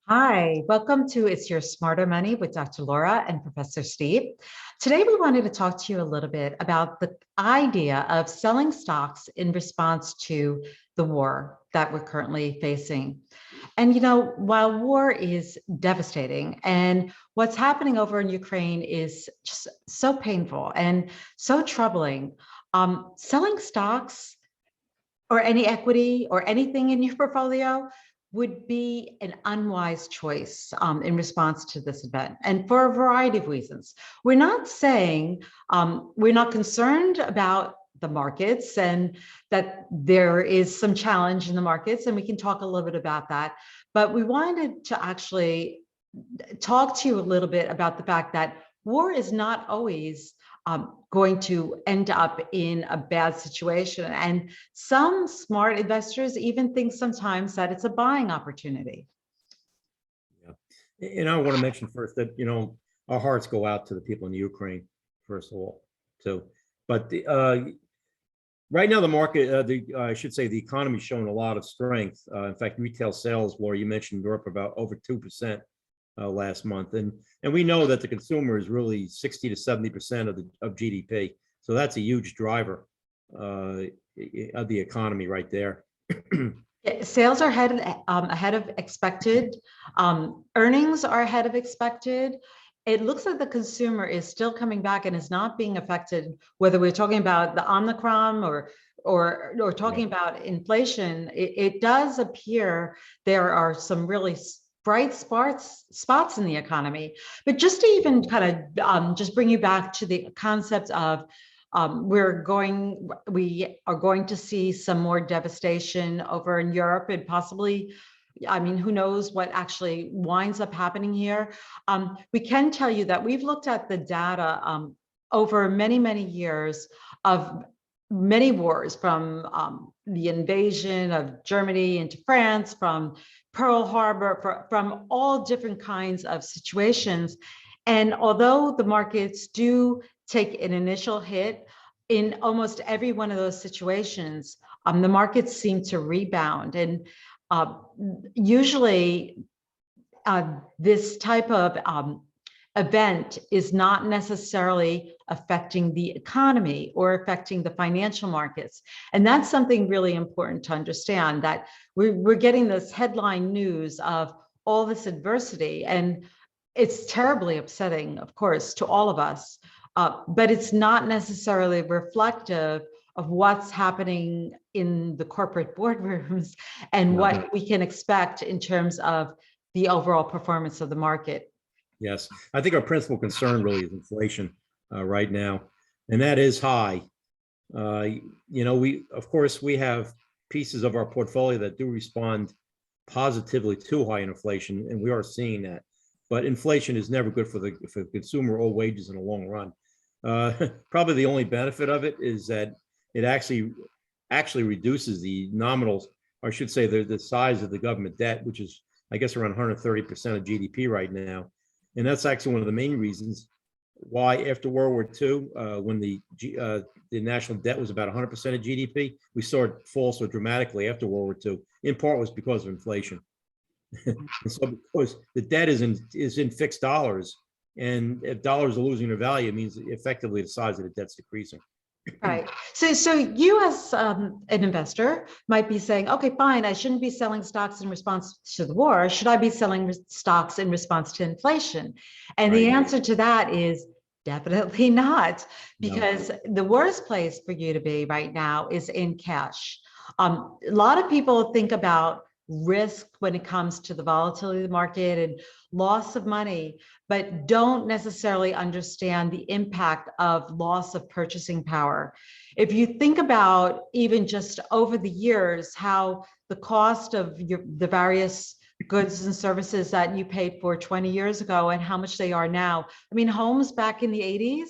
Hi, welcome to It's Your Smarter Money with Dr. Laura and Professor Steve. Today, we wanted to talk to you a little bit about the idea of selling stocks in response to the war that we're currently facing. And, while war is devastating and what's happening over in Ukraine is just so painful and so troubling, selling stocks or any equity or anything in your portfolio would be an unwise choice in response to this event, and for a variety of reasons. We're not saying we're not concerned about the markets and that there is some challenge in the markets, and we can talk a little bit about that. But we wanted to actually talk to you a little bit about the fact that war is not always going to end up in a bad situation. And some smart investors even think sometimes that it's a buying opportunity. Yeah. And I want to mention first that, our hearts go out to the people in Ukraine, first of all, too. But right now, the market, I should say the economy is showing a lot of strength. In fact, retail sales, Laura, you mentioned Europe about over 2%. Last month, and we know that the consumer is really 60 to 70% of GDP, so that's a huge driver of the economy right there. Sales are ahead of expected. Earnings are ahead of expected. It looks like the consumer is still coming back and is not being affected, whether we're talking about the Omicron or talking about inflation. It does appear there are some really bright spots in the economy. But just to even kind of just bring you back to the concept of we are going to see some more devastation over in Europe, and possibly, who knows what actually winds up happening here. We can tell you that we've looked at the data over many, many years of many wars, from the invasion of Germany into France, from Pearl Harbor, from all different kinds of situations. And although the markets do take an initial hit, in almost every one of those situations, the markets seem to rebound. And usually this type of event is not necessarily affecting the economy or affecting the financial markets. And that's something really important to understand, that we're getting this headline news of all this adversity, and it's terribly upsetting, of course, to all of us, but it's not necessarily reflective of what's happening in the corporate boardrooms and what we can expect in terms of the overall performance of the market. Yes, I think our principal concern really is inflation right now, and that is high. Of course, we have pieces of our portfolio that do respond positively to high inflation, and we are seeing that. But inflation is never good for the consumer or wages in the long run. Probably the only benefit of it is that it actually reduces the nominal, or I should say, the size of the government debt, which is, I guess, around 130% of GDP right now. And that's actually one of the main reasons why after World War II, when the national debt was about 100% of GDP, we saw it fall so dramatically after World War II. In part was because of inflation. And so because the debt is in fixed dollars, and if dollars are losing their value, it means effectively the size of the debt's decreasing. Right. So you as an investor might be saying, okay, fine, I shouldn't be selling stocks in response to the war. Should I be selling stocks in response to inflation? And the answer to that is definitely not, because the worst place for you to be right now is in cash. A lot of people think about risk when it comes to the volatility of the market and loss of money, but don't necessarily understand the impact of loss of purchasing power. If you think about even just over the years, how the cost of the various goods and services that you paid for 20 years ago and how much they are now. I mean, homes back in the 80s,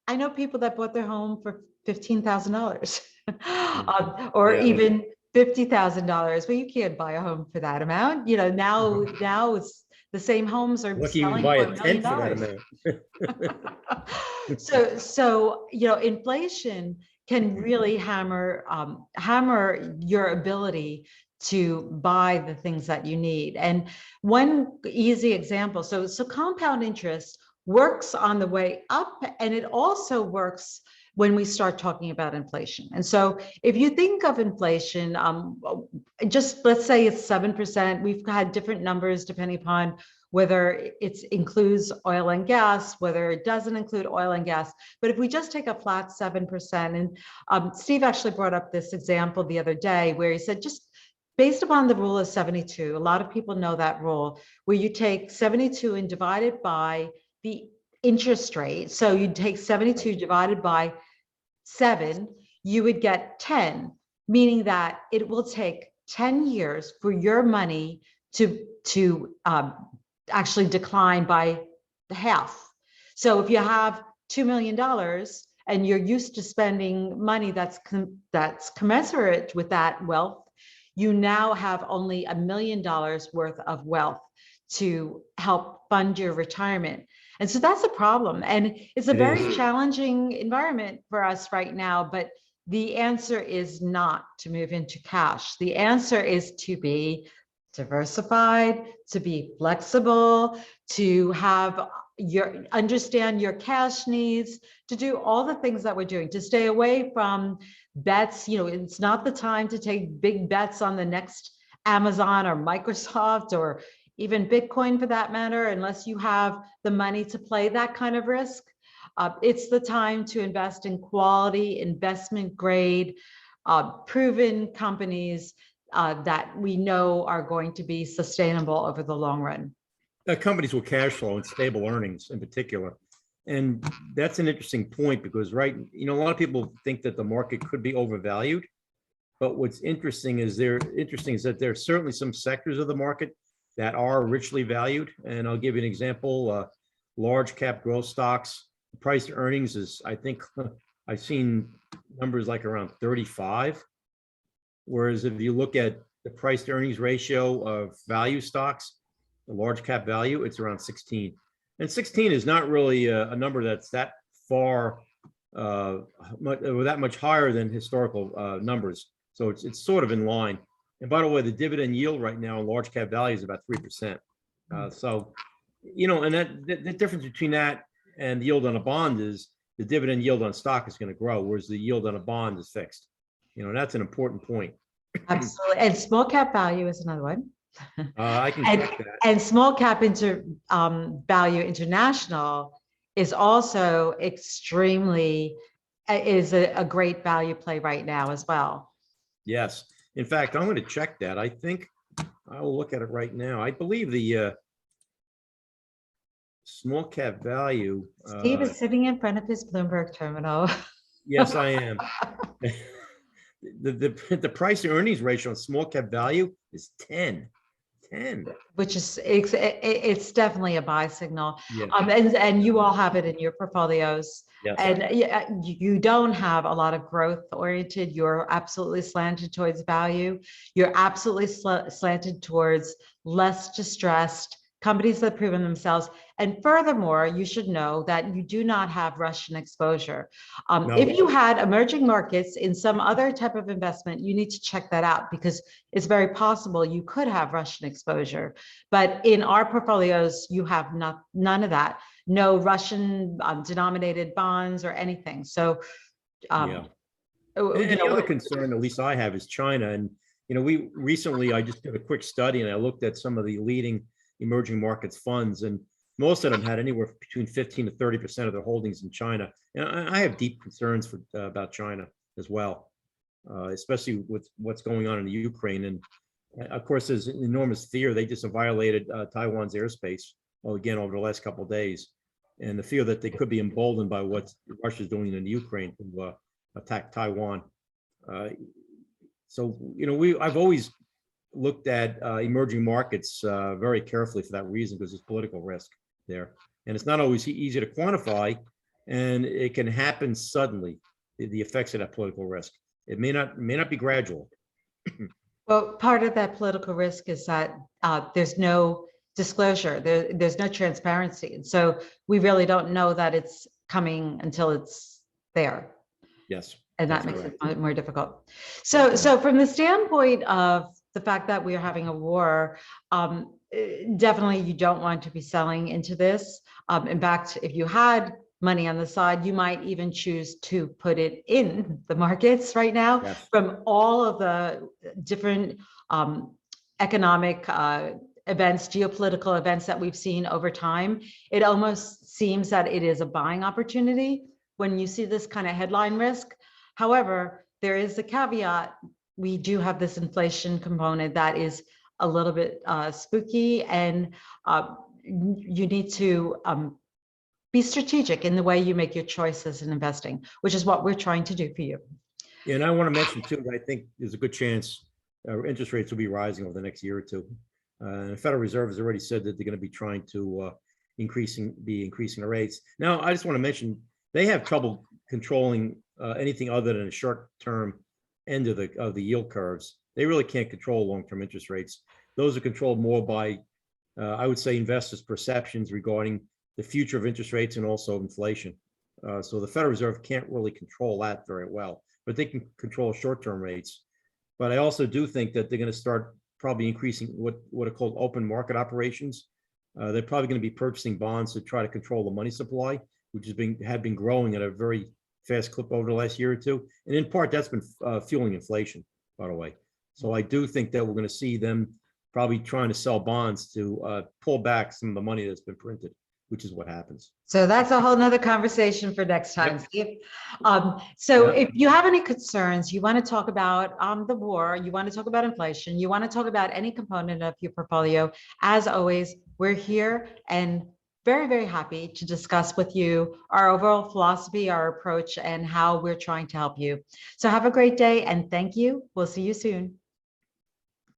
I know people that bought their home for $15,000 or even $50,000. Well, you can't buy a home for that amount. Now it's the same homes are lucky you selling buy for a $1 tent million. for that amount. So inflation can really hammer your ability to buy the things that you need. And one easy example, so compound interest works on the way up, and it also works when we start talking about inflation. And so if you think of inflation, just let's say it's 7%. We've had different numbers depending upon whether it includes oil and gas, whether it doesn't include oil and gas. But if we just take a flat 7%, and Steve actually brought up this example the other day where he said, just based upon the rule of 72, a lot of people know that rule, where you take 72 and divide it by the interest rate. So you'd take 72 divided by 7, you would get 10, meaning that it will take 10 years for your money to actually decline by half. So if you have $2 million and you're used to spending money that's commensurate with that wealth, you now have only $1 million worth of wealth to help fund your retirement. And so that's a problem. And it's a very challenging environment for us right now, but the answer is not to move into cash. The answer is to be diversified, to be flexible, to have understand your cash needs, to do all the things that we're doing, to stay away from bets. It's not the time to take big bets on the next Amazon or Microsoft or even Bitcoin for that matter, unless you have the money to play that kind of risk. It's the time to invest in quality, investment grade, proven companies that we know are going to be sustainable over the long run. Companies with cash flow and stable earnings in particular. And that's an interesting point because, a lot of people think that the market could be overvalued. But what's interesting is that there are certainly some sectors of the market that are richly valued. And I'll give you an example, large cap growth stocks, the price to earnings is, I think I've seen numbers like around 35. Whereas if you look at the price to earnings ratio of value stocks, the large cap value, it's around 16. And 16 is not really a number that's that far, that much higher than historical numbers. So it's sort of in line. And by the way, the dividend yield right now in large cap value is about 3%. So, and that the difference between that and the yield on a bond is the dividend yield on stock is going to grow, whereas the yield on a bond is fixed. That's an important point. Absolutely. And small cap value is another one. I can check that. And small cap value international is also extremely, is a great value play right now as well. Yes. In fact, I'm going to check that. I think I will look at it right now. I believe the small cap value. Steve is sitting in front of his Bloomberg terminal. Yes, I am. The price to earnings ratio on small cap value is 10. Which is, it's definitely a buy signal. Yeah. And you all have it in your portfolios. Yes. And you don't have a lot of growth oriented. You're absolutely slanted towards value. You're absolutely slanted towards less distressed companies that have proven themselves. And furthermore, you should know that you do not have Russian exposure. No. If you had emerging markets in some other type of investment, you need to check that out because it's very possible you could have Russian exposure. But in our portfolios, you have none of that. No Russian denominated bonds or anything. So, And the other concern, at least I have, is China. And, I just did a quick study and I looked at some of the leading emerging markets funds, and most of them had anywhere between 15 to 30% of their holdings in China. And I have deep concerns about China as well, especially with what's going on in the Ukraine. And of course, there's enormous fear. They just violated Taiwan's airspace, again, over the last couple of days. And the fear that they could be emboldened by what Russia's doing in the Ukraine to attack Taiwan. I've always looked at emerging markets very carefully for that reason, because there's political risk there. And it's not always easy to quantify, and it can happen suddenly, the effects of that political risk. It may not be gradual. Well, part of that political risk is that there's no disclosure, there's no transparency. And so we really don't know that it's coming until it's there. Yes. And that makes it more difficult. So from the standpoint of the fact that we are having a war, definitely you don't want to be selling into this. In fact, if you had money on the side, you might even choose to put it in the markets right now. Yes. From all of the different economic events, geopolitical events that we've seen over time, it almost seems that it is a buying opportunity when you see this kind of headline risk. However, there is a caveat. We do have this inflation component that is a little bit spooky, and you need to be strategic in the way you make your choices in investing, which is what we're trying to do for you. And I want to mention too, that I think there's a good chance interest rates will be rising over the next year or two. The Federal Reserve has already said that they're going to be trying to increasing the rates. Now, I just want to mention they have trouble controlling anything other than a short-term end of the yield curves. They really can't control long-term interest rates. Those are controlled more by, I would say, investors' perceptions regarding the future of interest rates and also inflation. So the Federal Reserve can't really control that very well, but they can control short-term rates. But I also do think that they're going to start probably increasing what are called open market operations. They're probably going to be purchasing bonds to try to control the money supply, which had been growing at a very fast clip over the last year or two. And in part, that's been fueling inflation, by the way. So I do think that we're going to see them probably trying to sell bonds to pull back some of the money that's been printed, which is what happens. So that's a whole nother conversation for next time, Yep. Steve. So Yep. if you have any concerns, you want to talk about the war, you want to talk about inflation, you want to talk about any component of your portfolio, as always, we're here and very, very happy to discuss with you our overall philosophy, our approach, and how we're trying to help you. So have a great day and thank you. We'll see you soon.